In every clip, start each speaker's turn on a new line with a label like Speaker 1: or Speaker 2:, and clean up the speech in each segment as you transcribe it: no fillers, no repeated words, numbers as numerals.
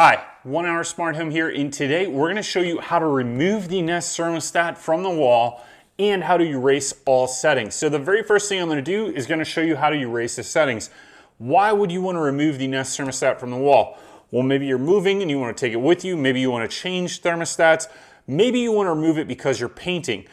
Speaker 1: Hi, 1 Hour Smart Home here, and today we're going to show you how to remove the Nest Thermostat from the wall and how to erase all settings. So the very first thing I'm going to do is going to show you how to erase the settings. Why would you want to remove the Nest Thermostat from the wall? Well, maybe you're moving and you want to take it with you. Maybe you want to change thermostats. Maybe you want to remove it because you're painting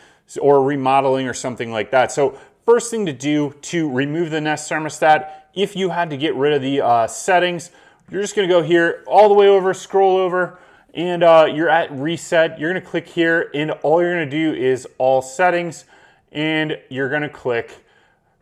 Speaker 1: or remodeling or something like that. So first thing to do to remove the Nest Thermostat, if you had to get rid of the settings, you're just going to go here all the way over, scroll over, and you're at reset. You're going to click here, and all you're going to do is all settings, and you're going to click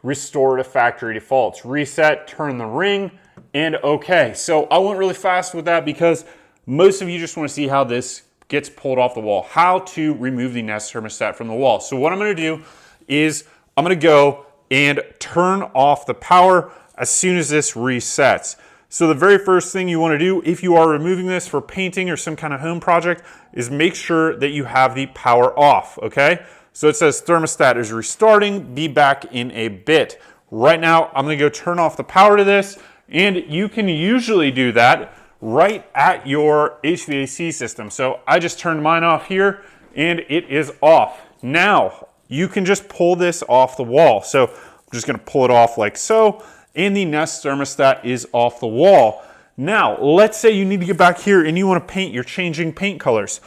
Speaker 1: restore to factory defaults. Reset, turn the ring, and okay. So I went really fast with that because most of you just want to see how this gets pulled off the wall, how to remove the Nest Thermostat from the wall. So what I'm going to do is I'm going to go and turn off the power as soon as this resets. So the very first thing you want to do if you are removing this for painting or some kind of home project is make sure that you have the power off, okay? So it says thermostat is restarting, be back in a bit. Right now, I'm going to go turn off the power to this, and you can usually do that right at your HVAC system. So I just turned mine off here, and it is off. Now, you can just pull this off the wall. So I'm just going to pull it off like so. And the Nest Thermostat is off the wall. Now, let's say you need to get back here and you want to paint, you're changing paint colors.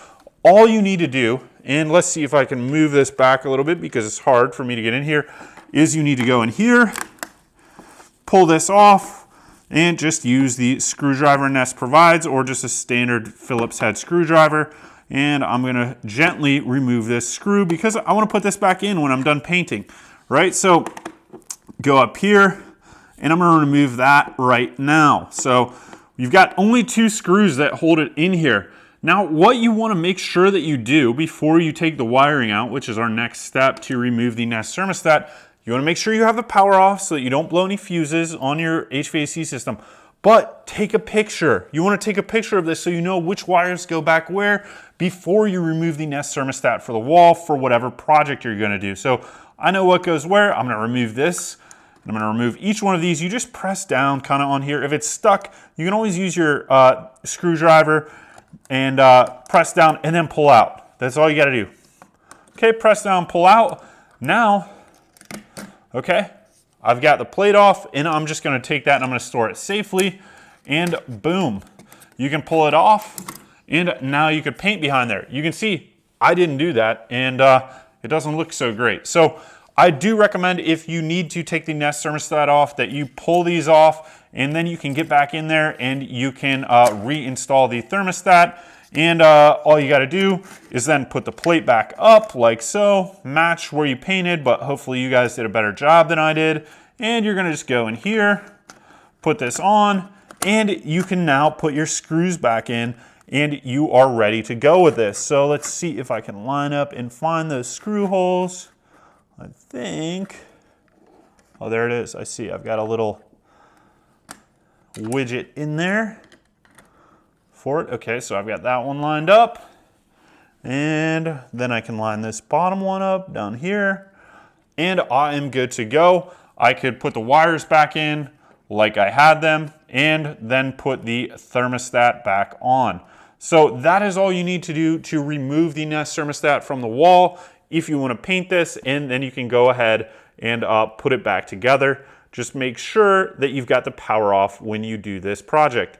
Speaker 1: All you need to do, and let's see if I can move this back a little bit because it's hard for me to get in here, is you need to go in here, pull this off, and just use the screwdriver Nest provides or just a standard Phillips head screwdriver. And I'm going to gently remove this screw because I want to put this back in when I'm done painting, right? So go up here, and I'm going to remove that right now. So you've got only 2 screws that hold it in here. Now, what you want to make sure that you do before you take the wiring out, which is our next step to remove the Nest Thermostat, you want to make sure you have the power off so that you don't blow any fuses on your HVAC system. But take a picture. You want to take a picture of this so you know which wires go back where before you remove the Nest Thermostat for the wall for whatever project you're going to do. So I know what goes where. I'm going to remove this. I'm going to remove each one of these. You just press down kind of on here. If it's stuck, you can always use your screwdriver and press down and then pull out. That's all you got to do. Okay, press down, pull out. Now, okay, I've got the plate off, and I'm just going to take that and I'm going to store it safely. And boom, you can pull it off, and now you could paint behind there. You can see I didn't do that, and it doesn't look so great. So I do recommend if you need to take the Nest Thermostat off that you pull these off, and then you can get back in there and you can reinstall the thermostat. And all you got to do is then put the plate back up like so, match where you painted, but hopefully you guys did a better job than I did. And you're going to just go in here, put this on, and you can now put your screws back in, and you are ready to go with this. So let's see if I can line up and find those screw holes. I think, oh, there it is. I see I've got a little widget in there for it. Okay, so I've got that one lined up. And then I can line this bottom one up down here. And I am good to go. I could put the wires back in like I had them and then put the thermostat back on. So that is all you need to do to remove the Nest Thermostat from the wall. If you want to paint this, and then you can go ahead and put it back together. Just make sure that you've got the power off when you do this project.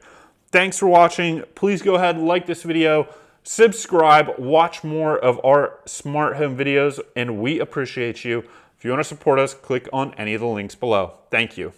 Speaker 1: Thanks for watching. Please go ahead and like this video, subscribe, watch more of our smart home videos, and we appreciate you. If you want to support us, click on any of the links below. Thank you.